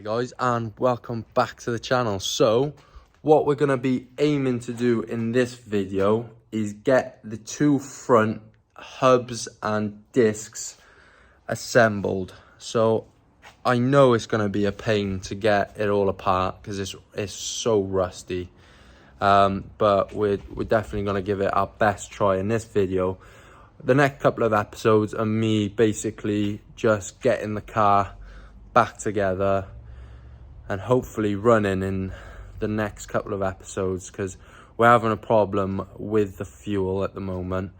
Hi guys, and welcome back to the channel. So what we're going to be aiming to do in this video is get the two front hubs and discs assembled. So I know it's going to be a pain to get it all apart because it's so rusty, but we're definitely going to give it our best try in this video. The next couple of episodes are me basically just getting the car back together and hopefully running in the next couple of episodes, because we're having a problem with the fuel at the moment.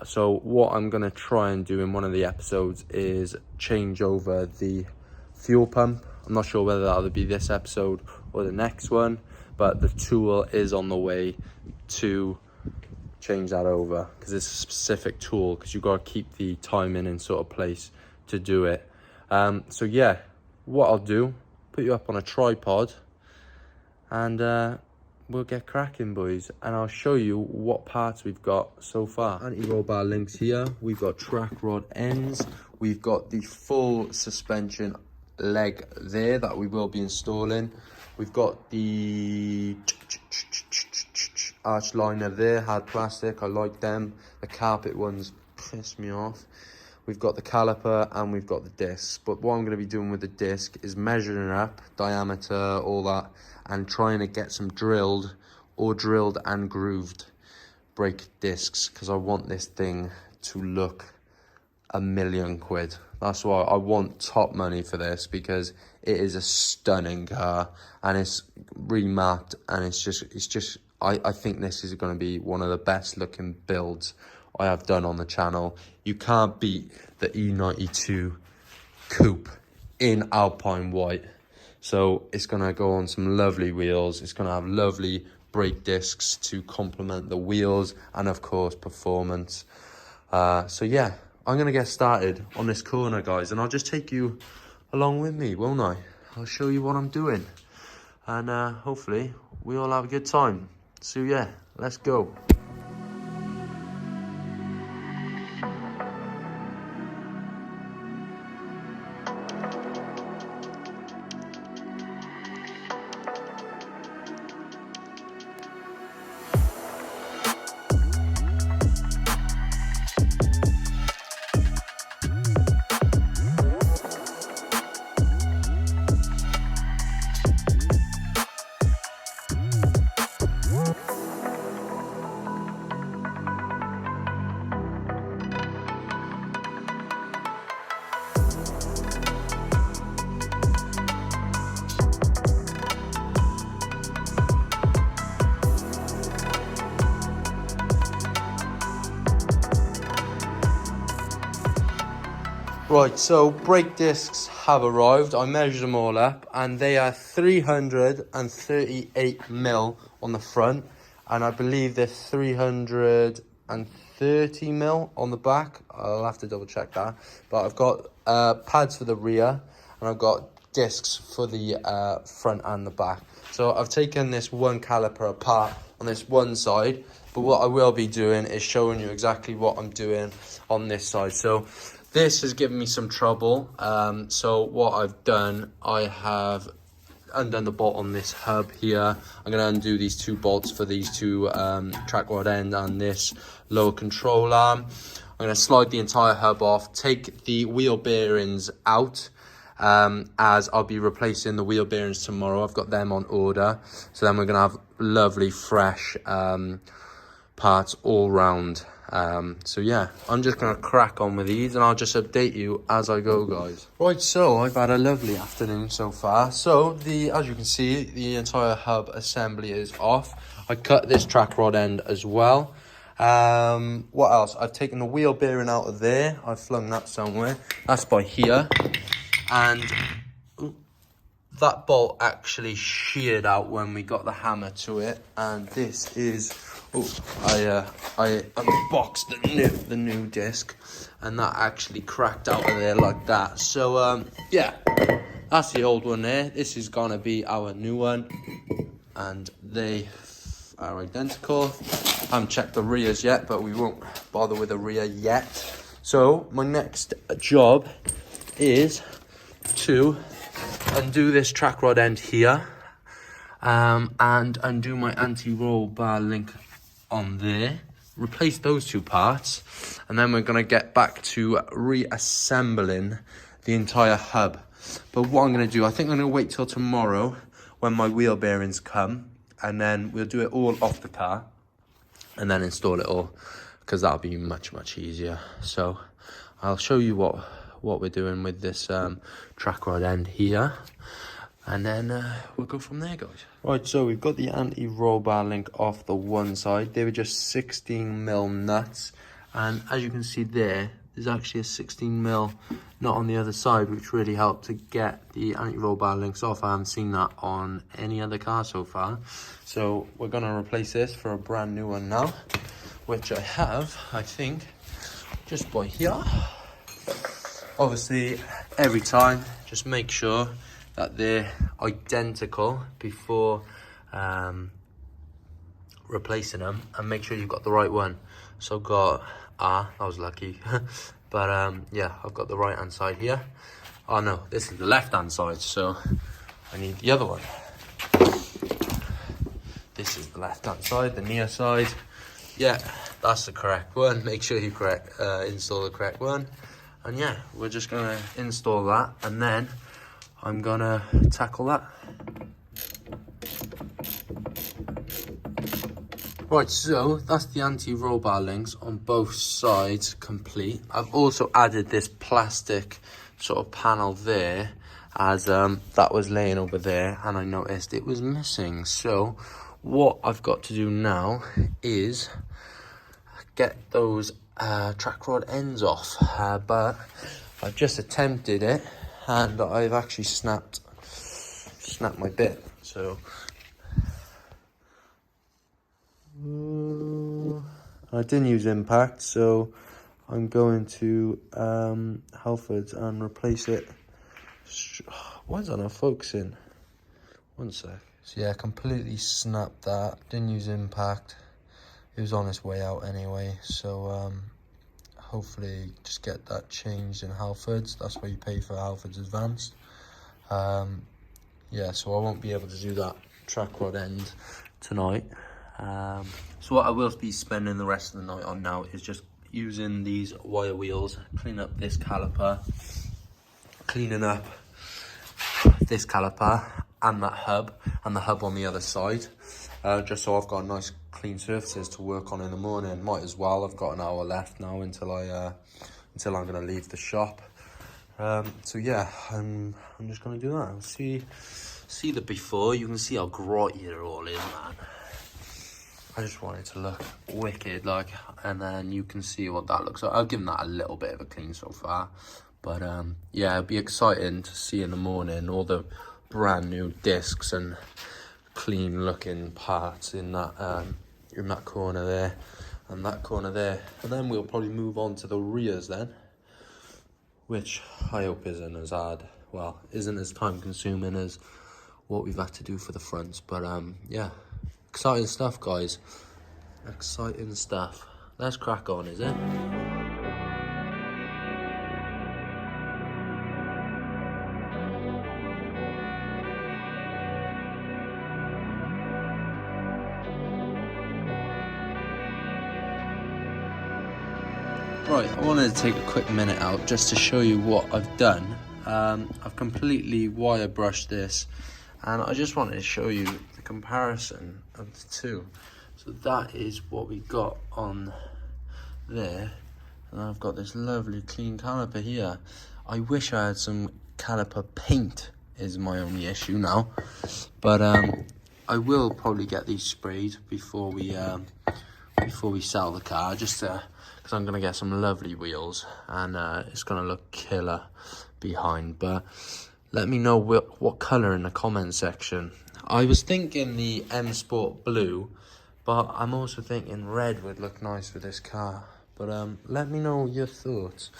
So what I'm going to try and do in one of the episodes is change over the fuel pump. I'm not sure whether that'll be this episode or the next one, but the tool is on the way to change that over, because it's a specific tool, because you've got to keep the timing in sort of place to do it. So yeah, what I'll do, put you up on a tripod and we'll get cracking, boys, and I'll show you what parts we've got so far. Anti-roll bar links here, we've got track rod ends, we've got the full suspension leg there that we will be installing, we've got the arch liner there, hard plastic, I like them. The carpet ones piss me off. We've got the caliper and we've got the discs, but what I'm going to be doing with the disc is measuring up diameter, all that, and trying to get some drilled and grooved brake discs, because I want this thing to look £1,000,000. That's why I want top money for this, because it is a stunning car and it's remapped, and it's just I think this is going to be one of the best looking builds I have done on the channel. You can't beat the E92 coupe in Alpine white. So it's going to go on some lovely wheels. It's going to have lovely brake discs to complement the wheels and of course performance. So yeah, I'm going to get started on this corner, guys, and I'll just take you along with me, won't I? I'll show you what I'm doing, and hopefully we all have a good time. So yeah, let's go. Right, so brake discs have arrived. I measured them all up and they are 338mm on the front, and I believe they're 330mm on the back. I'll have to double check that, but I've got pads for the rear and I've got discs for the front and the back. So I've taken this one caliper apart on this one side, but what I will be doing is showing you exactly what I'm doing on this side. So this has given me some trouble. So what I've done, I have undone the bolt on this hub here. I'm going to undo these two bolts for these two track rod end and this lower control arm. I'm going to slide the entire hub off, take the wheel bearings out, as I'll be replacing the wheel bearings tomorrow. I've got them on order. So then we're going to have lovely fresh parts all round. So yeah, I'm just gonna crack on with these and I'll just update you as I go, guys. Right, so I've had a lovely afternoon so far. So as you can see, the entire hub assembly is off. I cut this track rod end as well. What else? I've taken the wheel bearing out of there. I've flung that somewhere. That's by here. And that bolt actually sheared out when we got the hammer to it. And this is, I unboxed the new disc, and that actually cracked out of there like that. So yeah, that's the old one there. This is gonna be our new one, and they are identical. I haven't checked the rears yet, but we won't bother with the rear yet. So my next job is to undo this track rod end here, and undo my anti-roll bar link on there. Replace those two parts, and then we're gonna get back to reassembling the entire hub. But what I'm gonna do, I think I'm gonna wait till tomorrow when my wheel bearings come, and then we'll do it all off the car and then install it all, because that'll be much easier. So I'll show you what we're doing with this track rod end here, and then we'll go from there, guys. Right, so we've got the anti-roll bar link off the one side. They were just 16mm nuts, and as you can see there's actually a 16mm nut on the other side, which really helped to get the anti-roll bar links off. I haven't seen that on any other car so far. So we're gonna replace this for a brand new one now, which I have, I think, just by here. Obviously, every time, just make sure that they're identical before replacing them, and make sure you've got the right one. So I've got, I was lucky, but yeah, I've got the right hand side here. Oh no, this is the left hand side, so I need the other one. This is the left hand side, the near side. Yeah, that's the correct one. Make sure you install the correct one. And yeah, we're just gonna install that, and then I'm gonna tackle that. Right, so that's the anti-roll bar links on both sides complete. I've also added this plastic sort of panel there, as that was laying over there and I noticed it was missing. So what I've got to do now is get those track rod ends off, but I've just attempted it and I've actually snapped my bit. So I didn't use impact, so I'm going to Halfords and replace it. Why is that not focusing? One sec. So yeah, completely snapped that. Didn't use impact. It was on its way out anyway, so hopefully just get that changed in Halfords. That's where you pay for Halfords Advanced. Yeah, so I won't be able to do that track rod end tonight. So what I will be spending the rest of the night on now is just using these wire wheels, clean up this caliper, cleaning up this caliper and that hub, and the hub on the other side, just so I've got nice clean surfaces to work on in the morning. Might as well, I've got an hour left now until I'm gonna leave the shop. So yeah, I'm just gonna do that. See the before. You can see how grotty it all is, man. I just want it to look wicked, like, and then you can see what that looks like. I've given that a little bit of a clean so far, but yeah, it'll be exciting to see in the morning all the brand new discs and clean looking parts in that corner there and that corner there. And then we'll probably move on to the rears then, which I hope isn't as hard, well, isn't as time consuming as what we've had to do for the fronts. But yeah, exciting stuff, guys. Exciting stuff. Let's crack on, is it? Right, I wanted to take a quick minute out just to show you what I've done. I've completely wire brushed this, and I just wanted to show you the comparison of the two. So that is what we got on there, and I've got this lovely clean caliper here. I wish I had some caliper paint, is my only issue now, but I will probably get these sprayed before we sell the car, just to, because I'm gonna get some lovely wheels, and it's gonna look killer behind. But let me know what color in the comment section. I was thinking the M Sport blue, but I'm also thinking red would look nice with this car. But let me know your thoughts.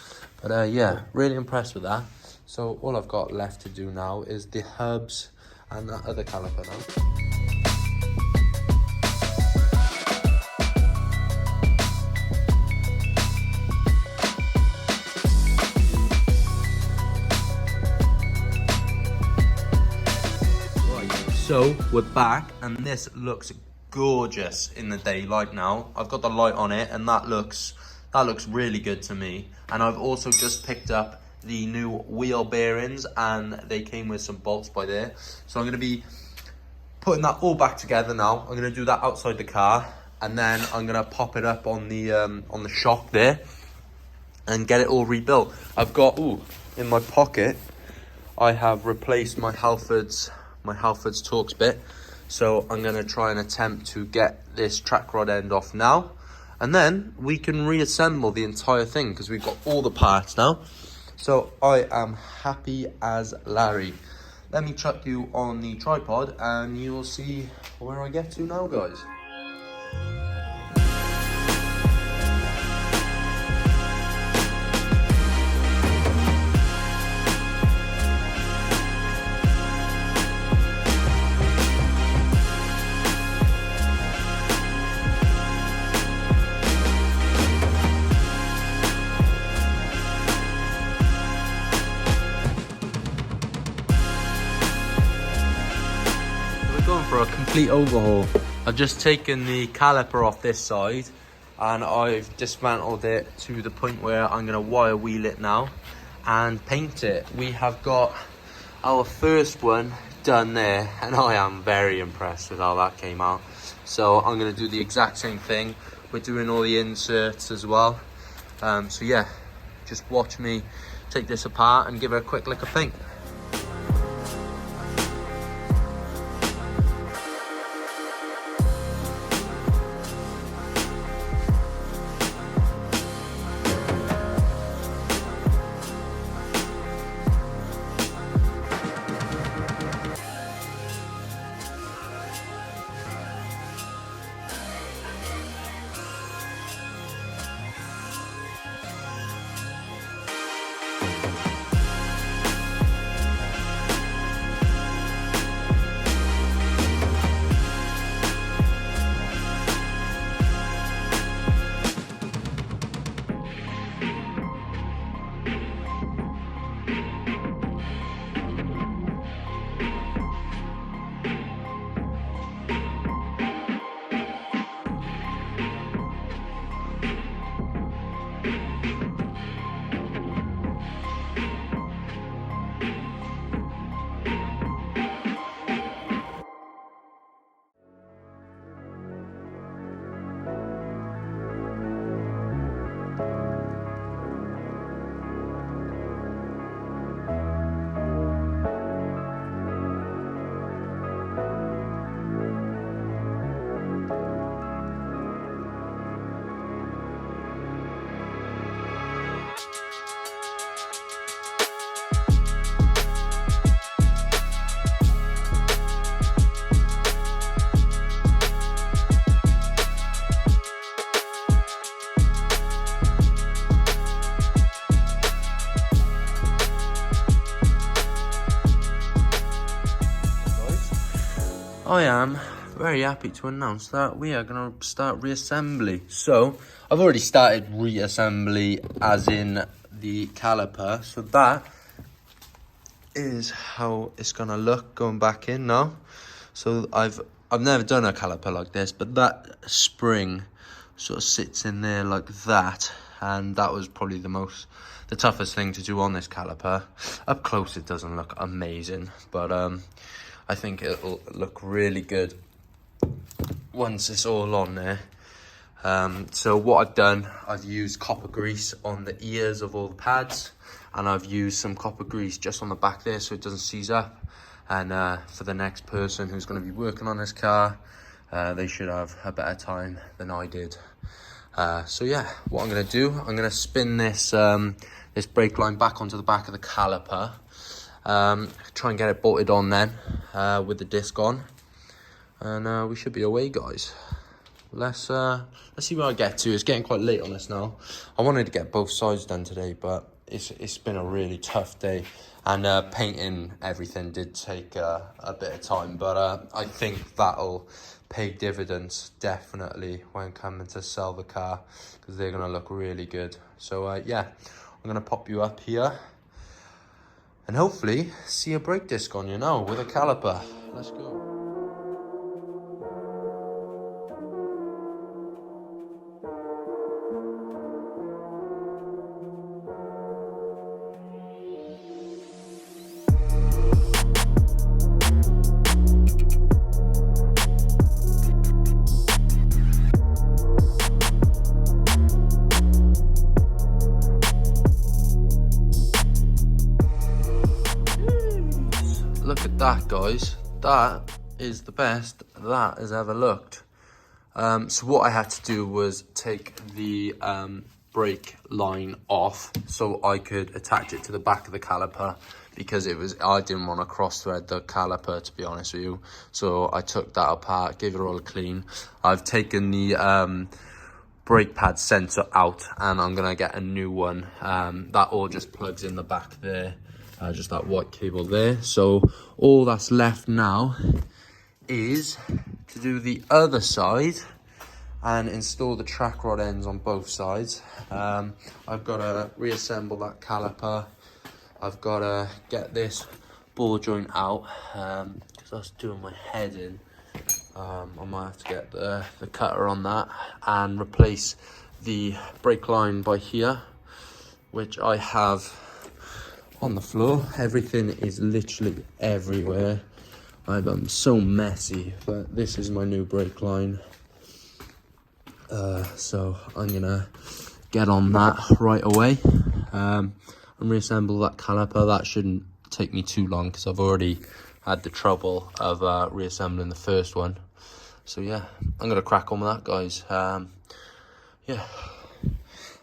But yeah, really impressed with that. So all I've got left to do now is the hubs and that other caliper now. So we're back, and this looks gorgeous in the daylight now. I've got the light on it, and that looks really good to me. And I've also just picked up the new wheel bearings, and they came with some bolts by there. So I'm going to be putting that all back together now. I'm going to do that outside the car, and then I'm going to pop it up on the shock there and get it all rebuilt. I've got, in my pocket, I have replaced my Halfords Torx bit. So I'm going to try and attempt to get this track rod end off now. And then we can reassemble the entire thing because we've got all the parts now. So I am happy as Larry. Let me chuck you on the tripod and you will see where I get to now, guys. Going for a complete overhaul. I've just taken the caliper off this side and I've dismantled it to the point where I'm going to wire wheel it now and paint it. We have got our first one done there and I am very impressed with how that came out. So I'm going to do the exact same thing. We're doing all the inserts as well. So yeah, just watch me take this apart and give it a quick lick of paint. I am very happy to announce that we are going to start reassembly. So I've already started reassembly as in the caliper. So that is how it's going to look going back in now. So I've never done a caliper like this, but that spring sort of sits in there like that. And that was probably the toughest thing to do on this caliper. Up close it doesn't look amazing, but I think it'll look really good once it's all on there. So what I've done, I've used copper grease on the ears of all the pads, and I've used some copper grease just on the back there so it doesn't seize up. And for the next person who's going to be working on this car, they should have a better time than I did. So yeah, what I'm going to do, I'm going to spin this this brake line back onto the back of the caliper. Try and get it bolted on then with the disc on, and we should be away, guys. Let's see where I get to. It's getting quite late on this now. I wanted to get both sides done today, but it's been a really tough day, and painting everything did take a bit of time, but I think that'll pay dividends definitely when coming to sell the car, because they're gonna look really good. So yeah, I'm gonna pop you up here and hopefully see a brake disc on you now with a caliper. Let's go. that, guys. That is the best that has ever looked. So what I had to do was take the brake line off so I could attach it to the back of the caliper, because I didn't want to cross thread the caliper, to be honest with you. So I took that apart, gave it all a clean. I've taken the brake pad sensor out, and I'm gonna get a new one. That all just plugs in the back there, just that white cable there. So all that's left now is to do the other side and install the track rod ends on both sides. I've got to reassemble that caliper. I've got to get this ball joint out, because that's doing my head in. I might have to get the cutter on that and replace the brake line by here, which I have on the floor. Everything is literally everywhere. I'm so messy, but this is my new brake line. So I'm gonna get on that right away and reassemble that caliper. That shouldn't take me too long because I've already had the trouble of reassembling the first one. So yeah, I'm gonna crack on with that, guys. Yeah,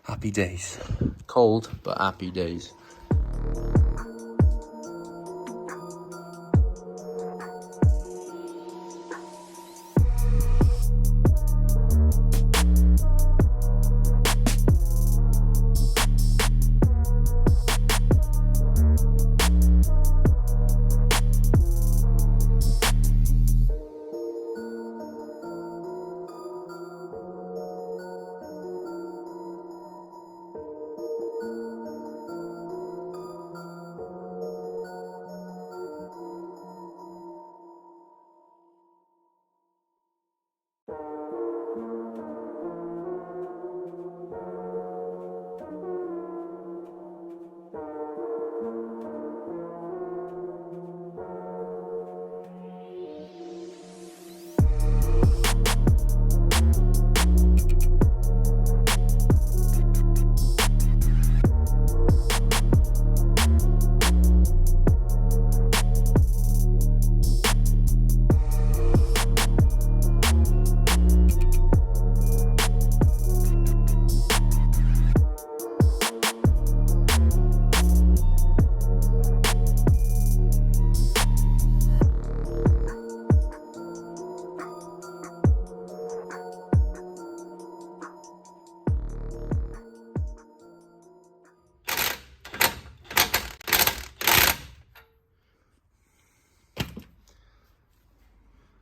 happy days. Cold, but happy days.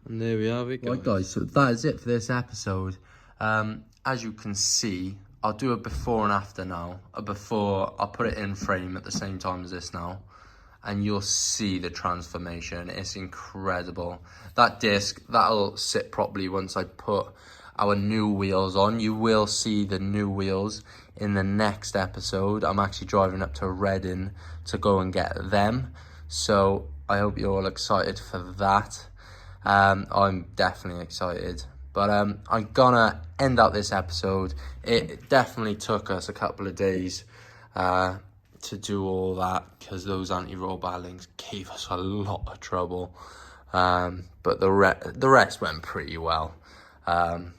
And there we have it, guys. Right, guys, so that is it for this episode. As you can see, I'll do a before and after now. I'll put it in frame at the same time as this now, and you'll see the transformation. It's incredible. That disc, that'll sit properly once I put our new wheels on. You will see the new wheels in the next episode. I'm actually driving up to Reading to go and get them. So I hope you're all excited for that. I'm definitely excited, but I'm gonna end out this episode. It definitely took us a couple of days to do all that, because those anti-roll ballings gave us a lot of trouble, but the rest went pretty well.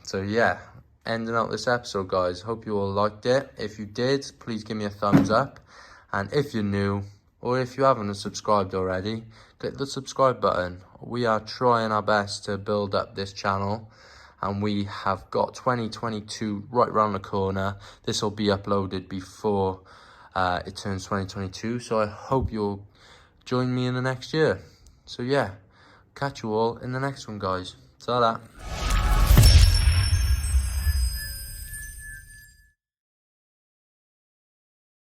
So yeah, ending out this episode, guys. Hope you all liked it. If you did, please give me a thumbs up, and if you're new, or if you haven't subscribed already, click the subscribe button. We are trying our best to build up this channel, and we have got 2022 right around the corner. This will be uploaded before it turns 2022, so I hope you'll join me in the next year. So yeah, catch you all in the next one, guys. Ta-da.